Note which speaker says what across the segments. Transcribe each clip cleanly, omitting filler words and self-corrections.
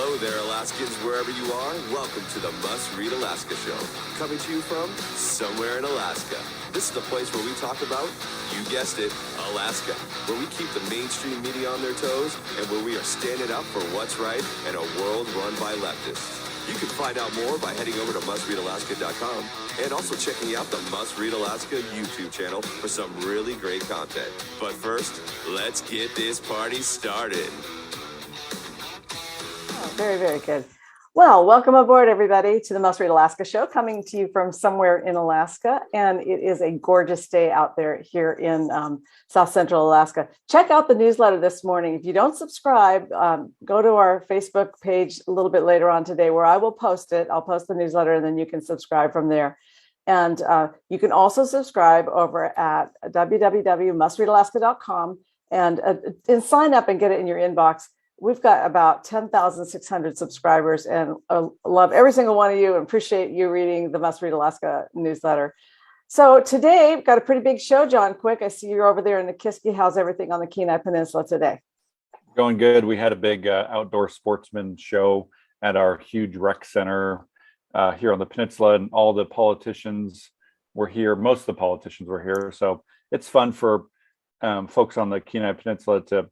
Speaker 1: Hello there, Alaskans, wherever you are. Welcome to the Must Read Alaska Show. Coming to you from somewhere in Alaska. This is the place where we talk about, you guessed it, Alaska. Where we keep the mainstream media on their toes and where we are standing up for what's right in a world run by leftists. You can find out more by heading over to mustreadalaska.com and also checking out the Must Read Alaska YouTube channel for some really great content. But first, let's get this party started.
Speaker 2: Very, very good. Well, welcome aboard, everybody, to the Must Read Alaska Show, coming to you from somewhere in Alaska. And it is a gorgeous day out there here in South Central Alaska. Check out the newsletter this morning. If you don't subscribe, go to our Facebook page a little bit later on today where I will post it. I'll post the newsletter and then you can subscribe from there. And you can also subscribe over at www.mustreadalaska.com and sign up and get it in your inbox. We've got about 10,600 subscribers and love every single one of you and appreciate you reading the Must Read Alaska newsletter. So today, we've got a pretty big show, John Quick. I see you're over there in Nikiski. How's everything on the Kenai Peninsula today?
Speaker 3: Going good. We had a big outdoor sportsman show at our huge rec center here on the peninsula, and all the politicians were here. Most of the politicians were here. So it's fun for folks on the Kenai Peninsula to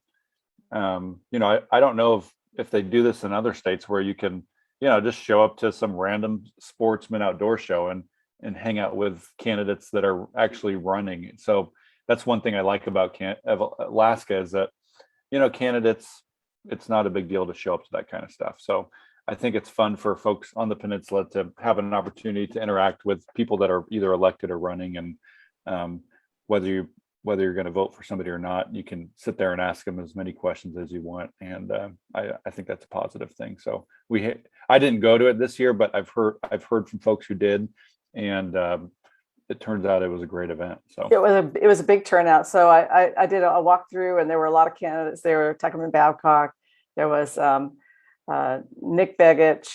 Speaker 3: I don't know if they do this in other states where you can, just show up to some random sportsman outdoor show and hang out with candidates that are actually running. So that's one thing I like about Alaska is that, candidates, it's not a big deal to show up to that kind of stuff. So I think it's fun for folks on the peninsula to have an opportunity to interact with people that are either elected or running, and whether you're going to vote for somebody or not, you can sit there and ask them as many questions as you want. And I think that's a positive thing. So I didn't go to it this year, but I've heard from folks who did, and it turns out it was a great event. So
Speaker 2: it was a big turnout. So I did a walkthrough, and there were a lot of candidates. There were Tuckerman Babcock, there was Nick Begich,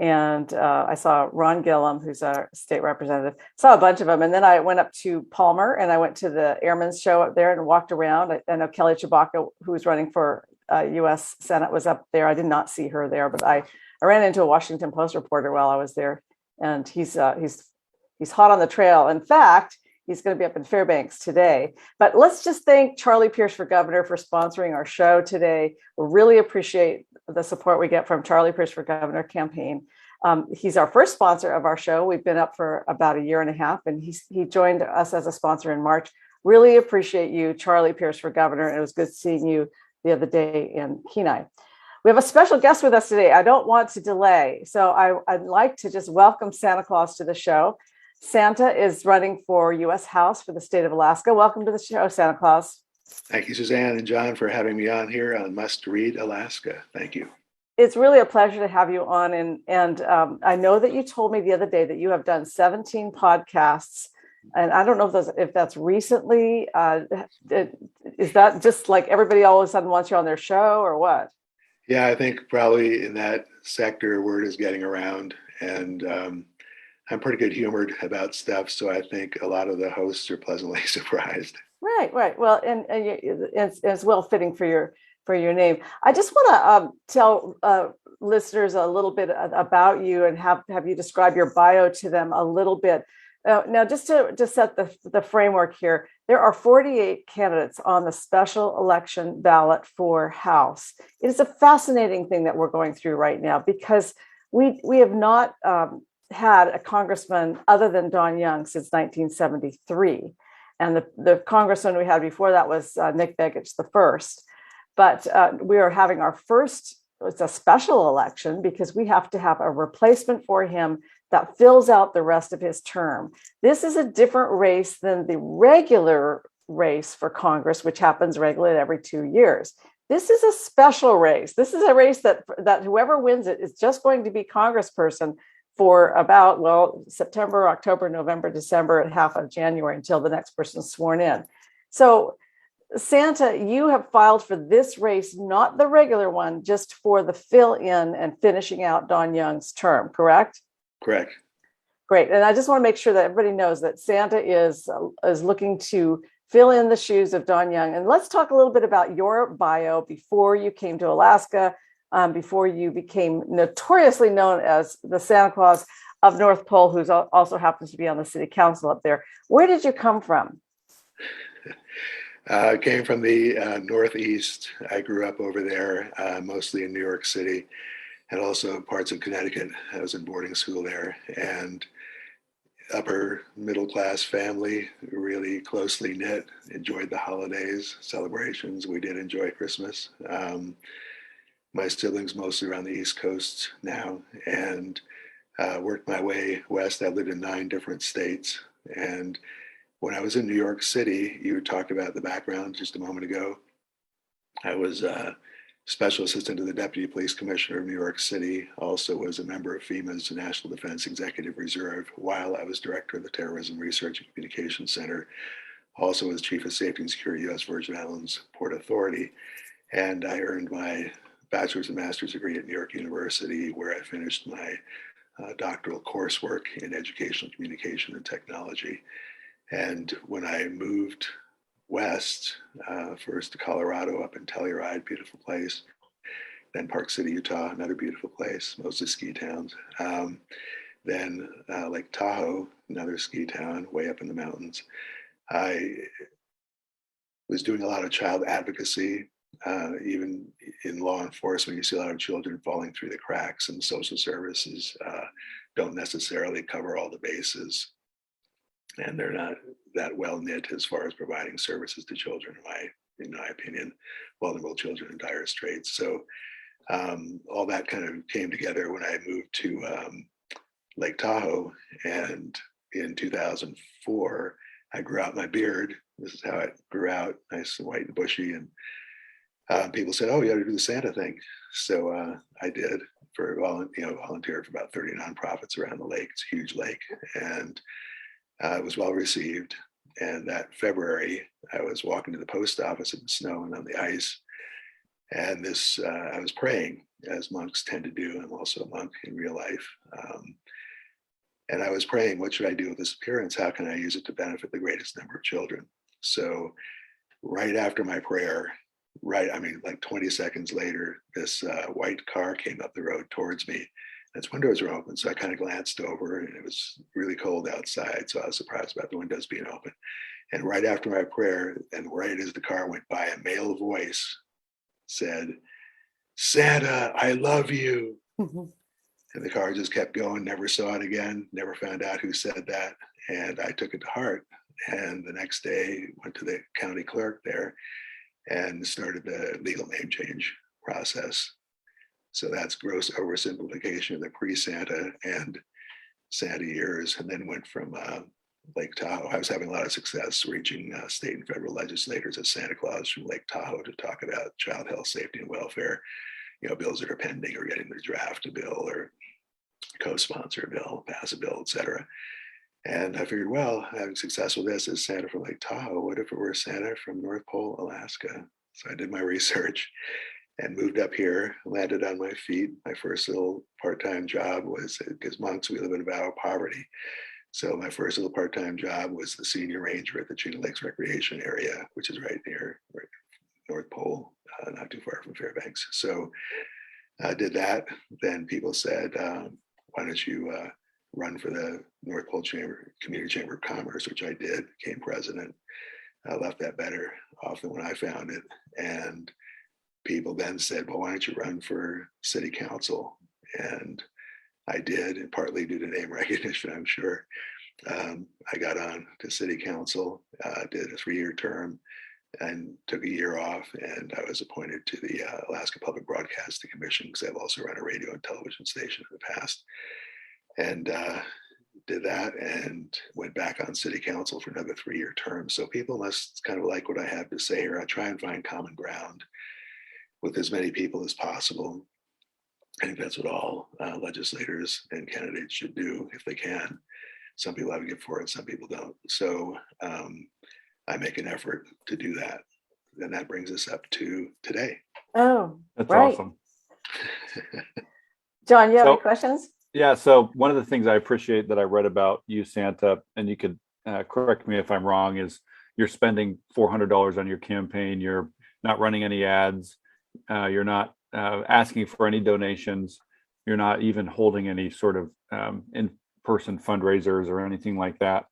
Speaker 2: and I saw Ron Gillum, who's our state representative. Saw a bunch of them. And then I went up to Palmer and I went to the Airmen's show up there and walked around. I know Kelly Chewbacca, who was running for U.S. Senate, was up there. I did not see her there, but I ran into a Washington Post reporter while I was there. And he's hot on the trail. In fact, he's going to be up in Fairbanks today. But let's just thank Charlie Pierce for Governor for sponsoring our show today. We really appreciate the support we get from Charlie Pierce for Governor campaign. He's our first sponsor of our show. We've been up for about a year and a half, and he joined us as a sponsor in March. Really appreciate you, Charlie Pierce for Governor. It was good seeing you the other day in Kenai. We have a special guest with us today. I don't want to delay, so I'd like to just welcome Santa Claus to the show. Santa is running for U.S. House for the state of Alaska. Welcome to the show, Santa Claus.
Speaker 4: Thank you, Suzanne and John, for having me on here on Must Read Alaska. Thank you.
Speaker 2: It's really a pleasure to have you on. And I know that you told me the other day that you have done 17 podcasts. And I don't know if that's recently. Is that just like everybody all of a sudden wants you on their show or what?
Speaker 4: Yeah, I think probably in that sector, word is getting around. And I'm pretty good humored about stuff. So I think a lot of the hosts are pleasantly surprised.
Speaker 2: Right. Well, and it's well fitting for your name. I just want to tell listeners a little bit about you and have you describe your bio to them a little bit. Now, just to set the framework here, there are 48 candidates on the special election ballot for House. It is a fascinating thing that we're going through right now because we have not had a congressman other than Don Young since 1973. And the congressman we had before that was Nick Begich the first. But we are having our first, it's a special election because we have to have a replacement for him that fills out the rest of his term. This is a different race than the regular race for Congress, which happens regularly every 2 years. This is a special race. This is a race that whoever wins it is just going to be congressperson for about, September, October, November, December, and half of January until the next person's sworn in. So Santa, you have filed for this race, not the regular one, just for the fill-in and finishing out Don Young's term, correct?
Speaker 4: Correct.
Speaker 2: Great. And I just want to make sure that everybody knows that Santa is looking to fill in the shoes of Don Young. And let's talk a little bit about your bio before you came to Alaska, before you became notoriously known as the Santa Claus of North Pole, who also happens to be on the city council up there. Where did you come from?
Speaker 4: I came from the Northeast. I grew up over there, mostly in New York City, and also parts of Connecticut. I was in boarding school there, and upper middle class family, really closely knit, enjoyed the holidays, celebrations. We did enjoy Christmas. My siblings mostly around the East Coast now, and worked my way west. I lived in 9 different states. And when I was in New York City, you talked about the background just a moment ago. I was special assistant to the Deputy Police Commissioner of New York City, also was a member of FEMA's National Defense Executive Reserve while I was director of the Terrorism Research and Communications Center, also was chief of safety and security, U.S. Virgin Islands Port Authority. And I earned my bachelor's and master's degree at New York University, where I finished my doctoral coursework in educational communication and technology. And when I moved west, first to Colorado, up in Telluride, beautiful place, then Park City, Utah, another beautiful place, mostly ski towns. Then Lake Tahoe, another ski town way up in the mountains. I was doing a lot of child advocacy, even in law enforcement. You see a lot of children falling through the cracks, and social services don't necessarily cover all the bases. And they're not that well knit as far as providing services to children, in my opinion, vulnerable children in dire straits. So all that kind of came together when I moved to Lake Tahoe. And in 2004, I grew out my beard. This is how it grew out, nice and white and bushy. And people said, "Oh, you ought to do the Santa thing." So I did. Volunteered for about 30 nonprofits around the lake. It's a huge lake, and it was well received. And that February, I was walking to the post office in the snow and on the ice. And I was praying, as monks tend to do. I'm also a monk in real life. And I was praying, what should I do with this appearance? How can I use it to benefit the greatest number of children? So right after my prayer, like 20 seconds later, this white car came up the road towards me. Its windows were open, so I kind of glanced over, and it was really cold outside, so I was surprised about the windows being open. And right after my prayer, and right as the car went by, a male voice said, "Santa, I love you." Mm-hmm. And the car just kept going, never saw it again, never found out who said that. And I took it to heart. And the next day, went to the county clerk there and started the legal name change process. So that's gross oversimplification of the pre-Santa and Santa years, and then went from Lake Tahoe. I was having a lot of success reaching state and federal legislators as Santa Claus from Lake Tahoe to talk about child health, safety, and welfare, bills that are pending or getting to draft a bill or co-sponsor a bill, pass a bill, et cetera. And I figured, well, having success with this as Santa from Lake Tahoe, what if it were Santa from North Pole, Alaska? So I did my research and moved up here, landed on my feet. My first little part-time job was, because monks, we live in a vow of poverty. So my first little part-time job was the senior ranger at the Chino Lakes Recreation Area, which is right near North Pole, not too far from Fairbanks. So I did that. Then people said, why don't you run for the North Pole Community Chamber of Commerce, which I did, became president. I left that better off than when I found it. And people then said, well, why don't you run for city council? And I did, and partly due to name recognition, I'm sure. I got on to city council, did a 3-year term, and took a year off, and I was appointed to the Alaska Public Broadcasting Commission, because I've also run a radio and television station in the past, and did that, and went back on city council for another 3-year term. So people must kind of like what I have to say here. I try and find common ground with as many people as possible. I think that's what all legislators and candidates should do if they can. Some people have a gift for it, some people don't. So I make an effort to do that. And that brings us up to today.
Speaker 2: Oh,
Speaker 3: that's
Speaker 2: right.
Speaker 3: Awesome.
Speaker 2: John, you have any questions?
Speaker 3: Yeah, so one of the things I appreciate that I read about you, Santa, and you could correct me if I'm wrong, is you're spending $400 on your campaign. You're not running any ads. You're not asking for any donations. You're not even holding any sort of in-person fundraisers or anything like that.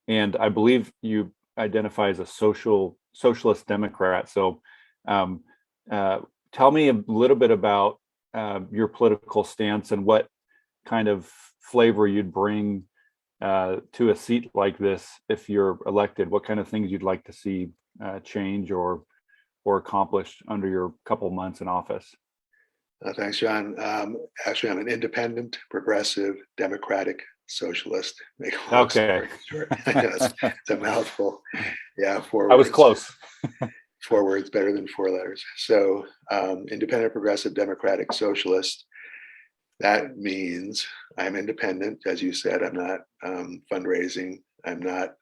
Speaker 3: And I believe you identify as a socialist Democrat. So tell me a little bit about your political stance and what kind of flavor you'd bring to a seat like this if you're elected. What kind of things you'd like to see change or accomplished under your couple months in office?
Speaker 4: Thanks, John. Actually, I'm an independent, progressive, democratic socialist. Make a long story short. It's a mouthful. Yeah, 4 words.
Speaker 3: I was close.
Speaker 4: 4 words better than 4 letters. So, independent, progressive, democratic socialist. That means I'm independent, as you said. I'm not fundraising. I'm not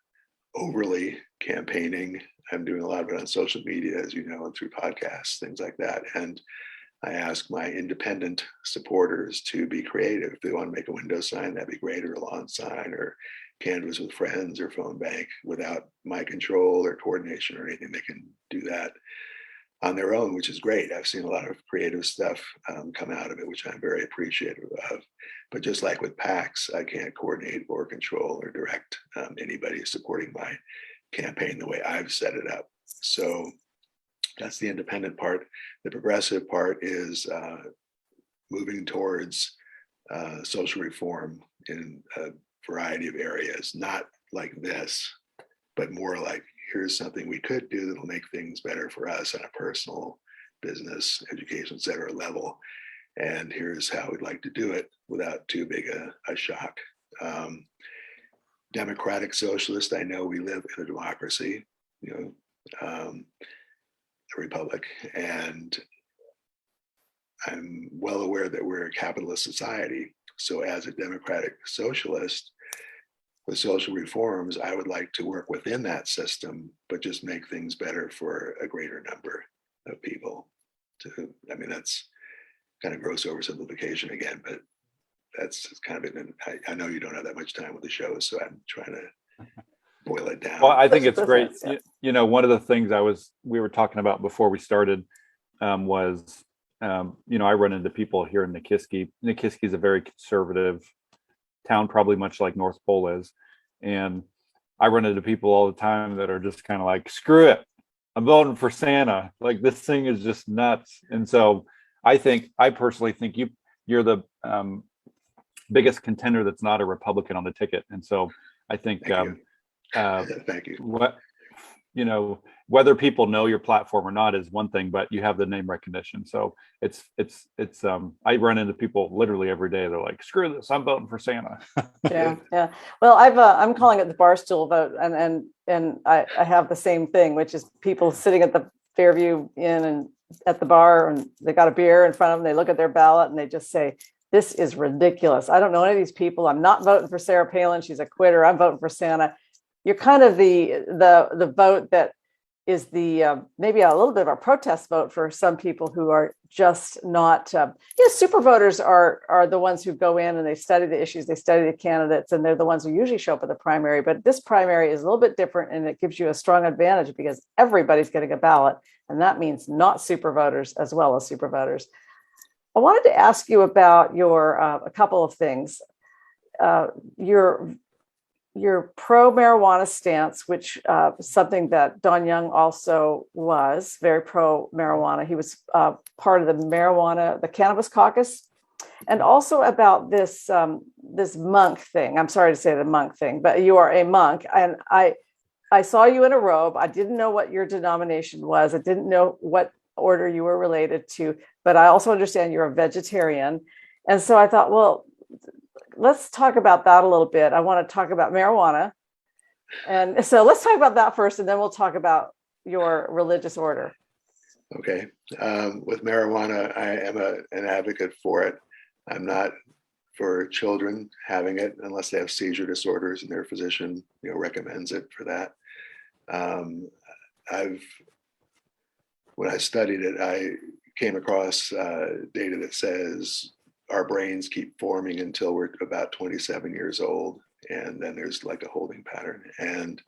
Speaker 4: overly campaigning. I'm doing a lot of it on social media, as you know, and through podcasts, things like that. And I ask my independent supporters to be creative. If they want to make a window sign, that'd be great, or a lawn sign, or canvas with friends, or phone bank. Without my control or coordination or anything, they can do that on their own, which is great. I've seen a lot of creative stuff come out of it, which I'm very appreciative of. But just like with PACs, I can't coordinate or control or direct anybody supporting my campaign the way I've set it up. So that's the independent part. The progressive part is moving towards social reform in a variety of areas, not like this, but more like, here's something we could do that'll make things better for us on a personal, business, education, et cetera level. And here's how we'd like to do it without too big a shock. Democratic socialist, I know we live in a democracy, a republic, and I'm well aware that we're a capitalist society. So as a democratic socialist, with social reforms, I would like to work within that system, but just make things better for a greater number of people. That's kind of gross oversimplification again, but that's kind of it. And I know you don't have that much time with the show, so I'm trying to boil it down.
Speaker 3: Well, I think it's great. One of the things we were talking about before we started was, I run into people here in Nikiski. Nikiski is a very conservative town, probably much like North Pole is. And I run into people all the time that are just kind of like, screw it, I'm voting for Santa. Like, this thing is just nuts. And so I personally think you're the biggest contender that's not a Republican on the ticket. And so I think
Speaker 4: thank you.
Speaker 3: Whether people know your platform or not is one thing, but you have the name recognition. So it's I run into people literally every day. They're like, screw this, I'm voting for Santa.
Speaker 2: Yeah. Well, I'm calling it the barstool vote, and I have the same thing, which is people sitting at the Fairview Inn and at the bar, and they got a beer in front of them. They look at their ballot and they just say, this is ridiculous. I don't know any of these people. I'm not voting for Sarah Palin. She's a quitter. I'm voting for Santa. You're kind of the vote that is the maybe a little bit of a protest vote for some people who are just not. Super voters are the ones who go in and they study the issues, they study the candidates, and they're the ones who usually show up at the primary. But this primary is a little bit different, and it gives you a strong advantage because everybody's getting a ballot, and that means not super voters as well as super voters. I wanted to ask you about your a couple of things. Your pro-marijuana stance, which something that Don Young also was, very pro-marijuana. He was part of the Cannabis Caucus, and also about this monk thing. I'm sorry to say the monk thing, but you are a monk, and I saw you in a robe. I didn't know what your denomination was. I didn't know what order you were related to, but I also understand you're a vegetarian, and so I thought, well, let's talk about that a little bit. I want to talk about marijuana. And so let's talk about that first, and then we'll talk about your religious order.
Speaker 4: Okay. With marijuana, I am an advocate for it. I'm not for children having it unless they have seizure disorders and their physician, recommends it for that. When I studied it, I came across data that says our brains keep forming until we're about 27 years old. And then there's like a holding pattern. And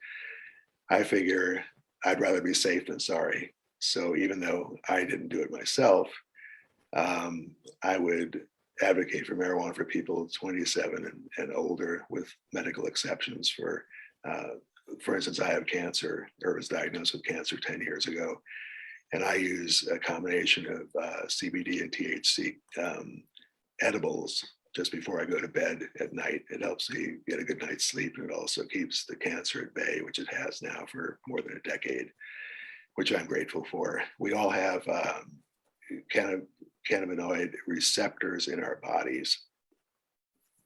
Speaker 4: I figure I'd rather be safe than sorry. So even though I didn't do it myself, I would advocate for marijuana for people 27 and older with medical exceptions. For instance, I have cancer, or was diagnosed with cancer 10 years ago, and I use a combination of CBD and THC edibles just before I go to bed at night. It helps me get a good night's sleep, and it also keeps the cancer at bay, which it has now for more than a decade, which I'm grateful for. We all have cannabinoid receptors in our bodies.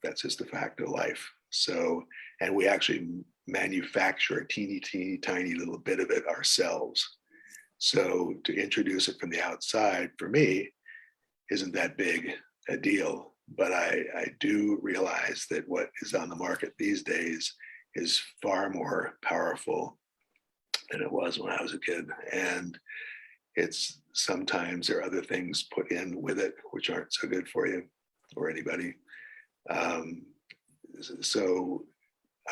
Speaker 4: That's just a fact of life. So, and we actually manufacture a teeny tiny little bit of it ourselves. So to introduce it from the outside, for me, isn't that big a deal. But I do realize that what is on the market these days is far more powerful than it was when I was a kid. And it's sometimes there are other things put in with it which aren't so good for you or anybody. So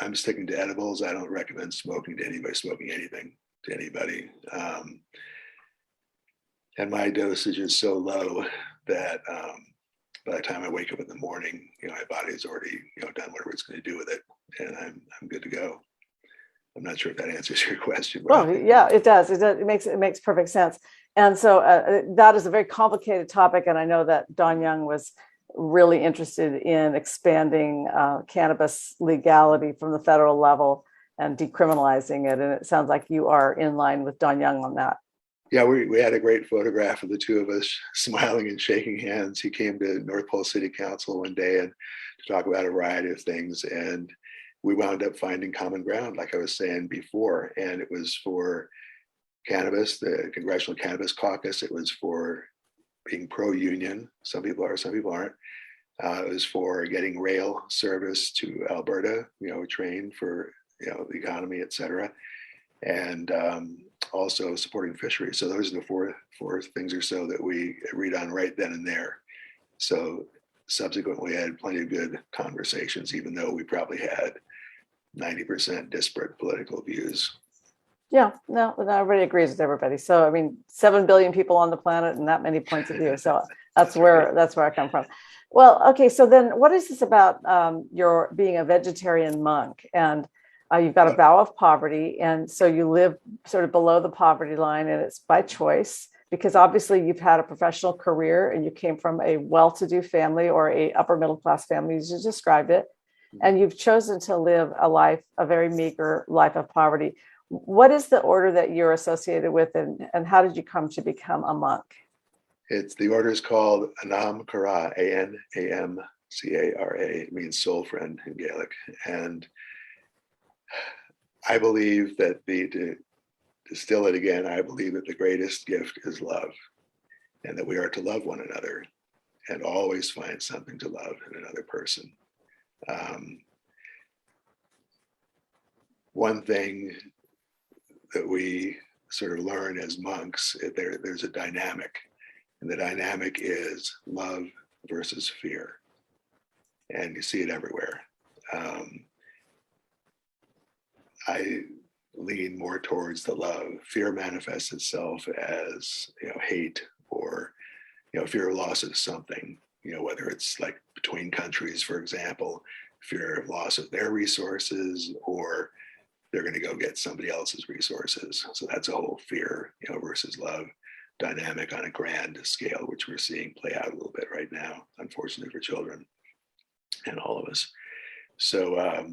Speaker 4: I'm sticking to edibles. I don't recommend smoking to anybody, smoking anything to anybody. And my dosage is so low that by the time I wake up in the morning, my body's already, done whatever it's going to do with it, and I'm good to go. I'm not sure if that answers your question.
Speaker 2: Well, yeah, it does. It makes perfect sense. And so that is a very complicated topic, and I know that Don Young was really interested in expanding cannabis legality from the federal level and decriminalizing it. And it sounds like you are in line with Don Young on that.
Speaker 4: Yeah, we had a great photograph of the two of us smiling and shaking hands. He came to North Pole City Council one day and to talk about a variety of things. And we wound up finding common ground, like I was saying before. And it was for cannabis, the Congressional Cannabis Caucus. It was for being pro-union. Some people are, some people aren't. It was for getting rail service to Alberta, train for, the economy, et cetera. And also supporting fisheries. So those are the four things or so that we agreed on right then and there. So subsequently, I had plenty of good conversations, even though we probably had 90% disparate political views. Yeah,
Speaker 2: no, everybody agrees with everybody. So, I mean, 7 billion people on the planet and that many points of view. So that's where I come from. Well, okay. So then what is this about your being a vegetarian monk? And you've got a vow of poverty. And so you live sort of below the poverty line, and it's by choice, because obviously you've had a professional career and you came from a well-to-do family or a upper middle class family, as you described it. And you've chosen to live a very meager life of poverty. What is the order that you're associated with, and how did you come to become a monk?
Speaker 4: The order is called Anam Cara, Anamcara. It means soul friend in Gaelic. And I believe that to distill it again, I believe that the greatest gift is love, and that we are to love one another and always find something to love in another person. One thing that we sort of learn as monks, there's a dynamic, and the dynamic is love versus fear. And you see it everywhere. I lean more towards the love. Fear manifests itself as, hate or, fear of loss of something, whether it's like between countries, for example, fear of loss of their resources, or they're going to go get somebody else's resources. So that's a whole fear, versus love dynamic on a grand scale, which we're seeing play out a little bit right now, unfortunately for children and all of us. So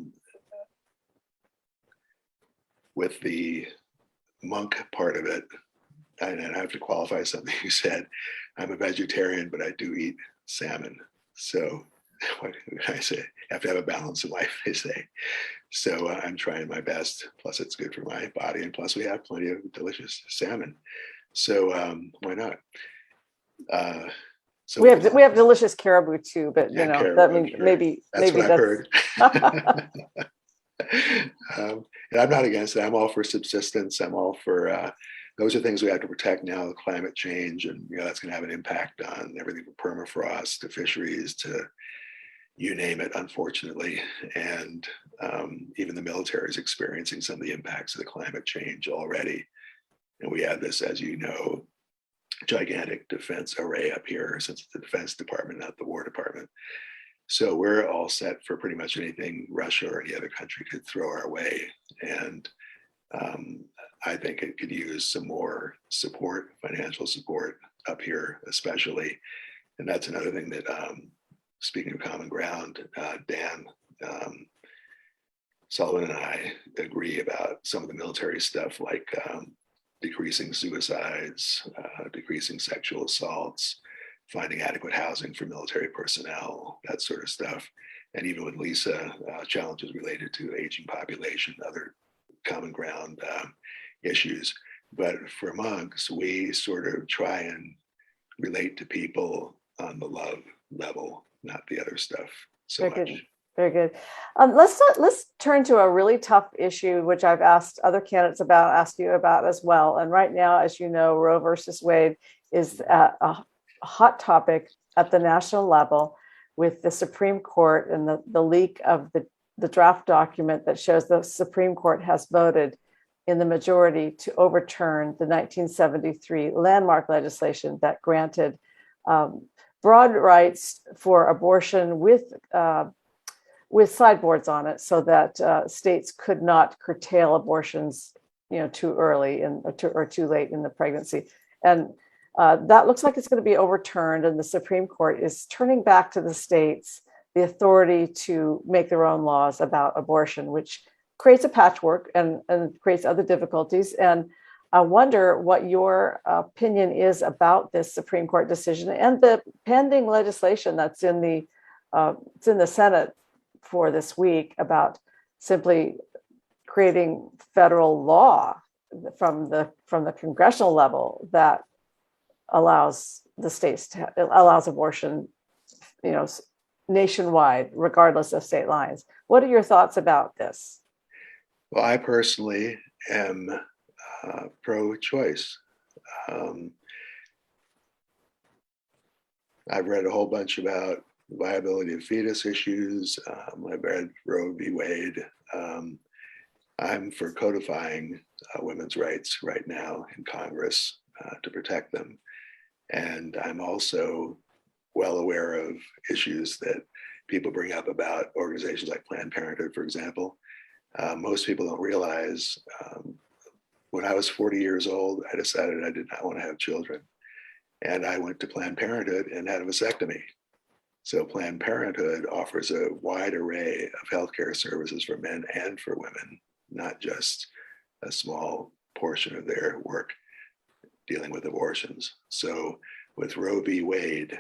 Speaker 4: with the monk part of it, and I have to qualify something you said, I'm a vegetarian, but I do eat salmon. So what can I say? You have to have a balance in life, they say. So I'm trying my best. Plus, it's good for my body, and plus, we have plenty of delicious salmon. So why not? So we have
Speaker 2: delicious caribou too, but maybe
Speaker 4: that's what
Speaker 2: I've
Speaker 4: heard. And I'm not against it. I'm all for subsistence. I'm all for those are things we have to protect now. Climate change, and that's going to have an impact on everything from permafrost to fisheries to you name it, unfortunately. And even the military is experiencing some of the impacts of the climate change already. And we have this, as you know, gigantic defense array up here, since it's the Defense Department, not the War Department. So we're all set for pretty much anything Russia or any other country could throw our way. And I think it could use some more support, financial support up here, especially. And that's another thing that, speaking of common ground, Dan Sullivan and I agree about some of the military stuff, like decreasing suicides, decreasing sexual assaults, finding adequate housing for military personnel, that sort of stuff. And even with Lisa, challenges related to aging population, other common ground issues. But for monks, we sort of try and relate to people on the love level, not the other stuff so
Speaker 2: Very
Speaker 4: much.
Speaker 2: good. Very good. Let's turn to a really tough issue, which I've asked other candidates about, asked you about as well. And right now, as you know, Roe versus Wade is a hot topic at the national level, with the Supreme Court and the leak of the draft document that shows the Supreme Court has voted in the majority to overturn the 1973 landmark legislation that granted broad rights for abortion with sideboards on it, so that states could not curtail abortions, too early or too late in the pregnancy. And that looks like it's going to be overturned, and the Supreme Court is turning back to the states the authority to make their own laws about abortion, which creates a patchwork and creates other difficulties. And I wonder what your opinion is about this Supreme Court decision and the pending legislation that's in the Senate for this week about simply creating federal law from the congressional level that allows the states allows abortion, nationwide, regardless of state lines. What are your thoughts about this?
Speaker 4: Well, I personally am pro-choice. I've read a whole bunch about viability of fetus issues. I've read Roe v. Wade. I'm for codifying women's rights right now in Congress to protect them. And I'm also well aware of issues that people bring up about organizations like Planned Parenthood, for example. Most people don't realize when I was 40 years old, I decided I did not want to have children. And I went to Planned Parenthood and had a vasectomy. So Planned Parenthood offers a wide array of healthcare services for men and for women, not just a small portion of their work dealing with abortions. So with Roe v. Wade,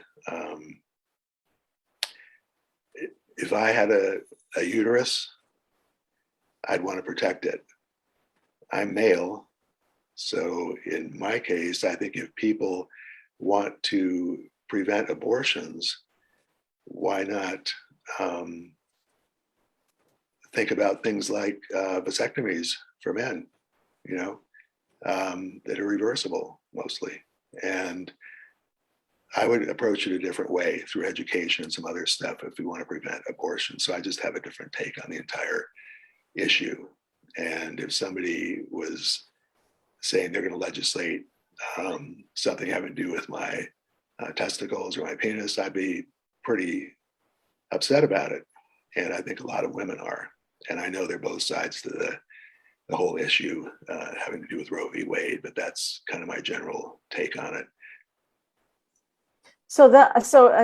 Speaker 4: if I had a uterus, I'd want to protect it. I'm male, so in my case, I think if people want to prevent abortions, why not think about things like vasectomies for men, that are reversible mostly. And I would approach it a different way through education and some other stuff if we want to prevent abortion. So I just have a different take on the entire issue. And if somebody was saying they're going to legislate something having to do with my testicles or my penis, I'd be pretty upset about it. And I think a lot of women are. And I know they're both sides to the whole issue having to do with Roe v. Wade, but that's kind of my general take on it.
Speaker 2: So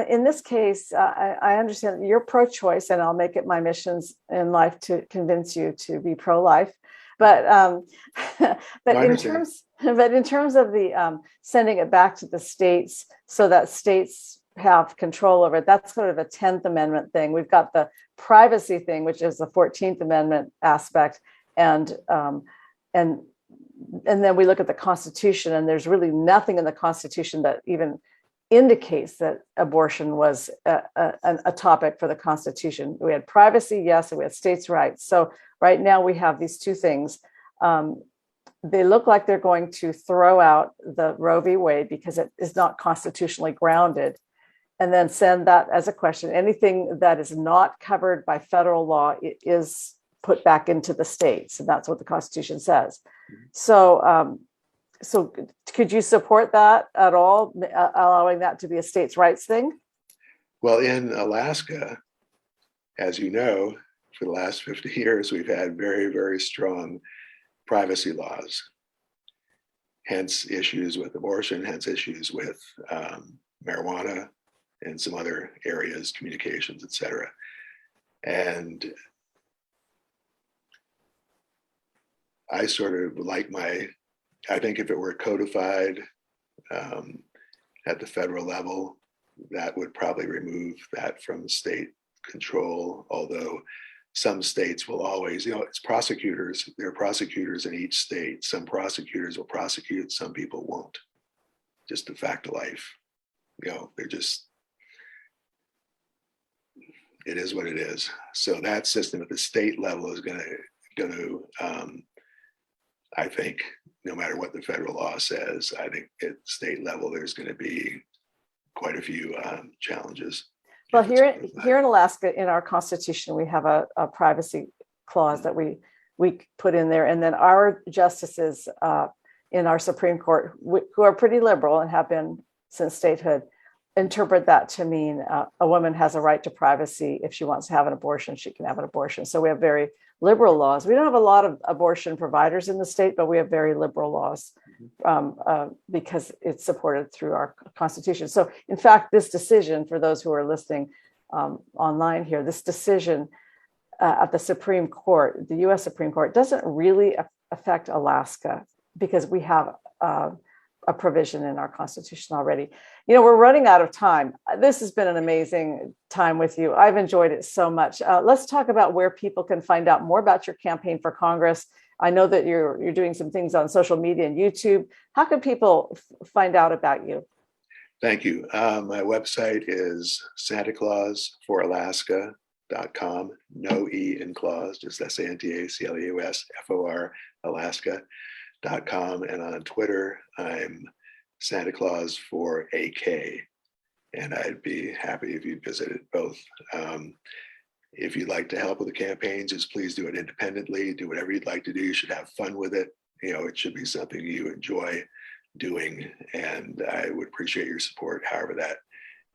Speaker 2: in this case, I understand that you're pro-choice, and I'll make it my missions in life to convince you to be pro-life. But in terms of the sending it back to the states so that states have control over it, that's sort of a 10th Amendment thing. We've got the privacy thing, which is the 14th Amendment aspect, and then we look at the Constitution, and there's really nothing in the Constitution that even indicates that abortion was a topic for the Constitution. We had privacy, yes, and we had states' rights. So right now we have these two things. They look like they're going to throw out the Roe v. Wade because it is not constitutionally grounded, and then send that as a question. Anything that is not covered by federal law is put back into the states, and that's what the Constitution says. So So could you support that at all, allowing that to be a states' rights thing?
Speaker 4: Well, in Alaska, as you know, for the last 50 years, we've had very, very strong privacy laws, hence issues with abortion, hence issues with marijuana and some other areas, communications, et cetera. And I sort of like I think if it were codified at the federal level, that would probably remove that from state control, although some states will always, it's prosecutors. There are prosecutors in each state. Some prosecutors will prosecute, some people won't. Just a fact of life. They're just, it is what it is. So that system at the state level is going to I think, no matter what the federal law says, I think at state level, there's going to be quite a few challenges.
Speaker 2: Well, here in Alaska, in our Constitution, we have a privacy clause that we put in there. And then our justices in our Supreme Court, who are pretty liberal and have been since statehood, interpret that to mean a woman has a right to privacy. If she wants to have an abortion, she can have an abortion. So we have very liberal laws. We don't have a lot of abortion providers in the state, but we have very liberal laws because it's supported through our Constitution. So in fact, this decision, for those who are listening online here, this decision at the Supreme Court, the US Supreme Court, doesn't really affect Alaska because we have a provision in our Constitution already. We're running out of time. This has been an amazing time with you. I've enjoyed it so much. Let's talk about where people can find out more about your campaign for Congress. I know that you're doing some things on social media and YouTube. How can people find out about you?
Speaker 4: Thank you. My website is SantaClausForAlaska.com. No E in Claus, just SantaClausFor Alaska.com. And on Twitter, I'm Santa Claus for AK. And I'd be happy if you visited both. If you'd like to help with the campaign, just please do it independently. Do whatever you'd like to do. You should have fun with it. It should be something you enjoy doing. And I would appreciate your support, however that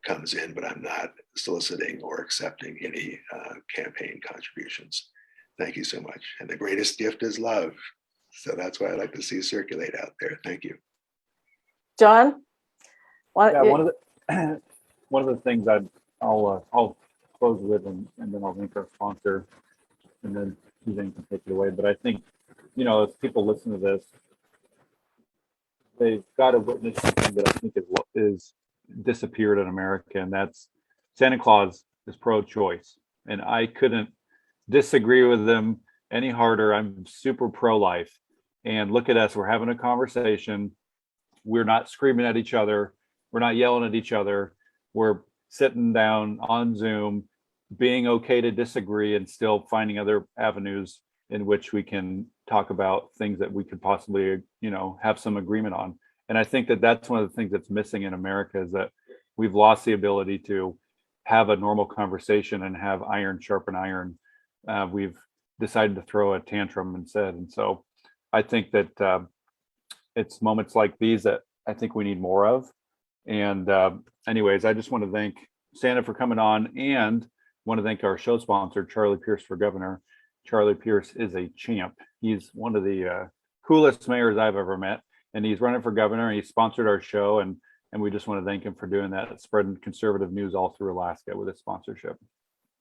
Speaker 4: comes in, but I'm not soliciting or accepting any campaign contributions. Thank you so much. And the greatest gift is love. So that's what I like to see circulate out there. Thank you.
Speaker 2: John?
Speaker 3: One of the things I'll close with, and then I'll link our sponsor, and then Suzanne can take it away. But I think, as people listen to this, they've got to witness something that I think is disappeared in America, and that's Santa Claus is pro-choice. And I couldn't disagree with them any harder. I'm super pro-life. And look at us, we're having a conversation. We're not screaming at each other. We're not yelling at each other. We're sitting down on Zoom, being okay to disagree and still finding other avenues in which we can talk about things that we could possibly, have some agreement on. And I think that that's one of the things that's missing in America, is that we've lost the ability to have a normal conversation and have iron sharpen iron. We've decided to throw a tantrum instead. And so I think that it's moments like these that I think we need more of. And anyways, I just want to thank Santa for coming on, and want to thank our show sponsor, Charlie Pierce for Governor. Charlie Pierce is a champ. He's one of the coolest mayors I've ever met, and he's running for governor, and he sponsored our show. And we just want to thank him for doing that, spreading conservative news all through Alaska with his sponsorship.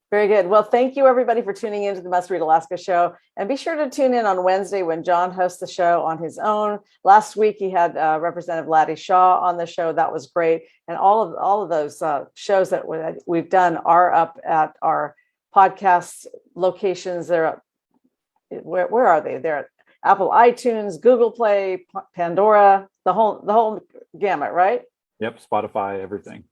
Speaker 2: Very good. Well, thank you everybody for tuning into the Must Read Alaska show. And be sure to tune in on Wednesday when John hosts the show on his own. Last week, he had Representative Laddie Shaw on the show. That was great. And all of those shows that we've done are up at our podcast locations. They're up, where are they? They're at Apple iTunes, Google Play, Pandora, the whole gamut, right?
Speaker 3: Yep, Spotify, everything.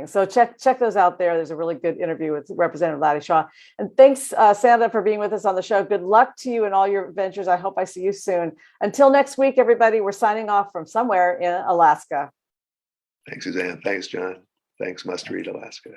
Speaker 2: So check those out there. There's a really good interview with Representative Laddie Shaw. And thanks, Santa, for being with us on the show. Good luck to you in all your ventures. I hope I see you soon. Until next week, everybody, we're signing off from somewhere in Alaska.
Speaker 4: Thanks, Suzanne. Thanks, John. Thanks, Must Read Alaska.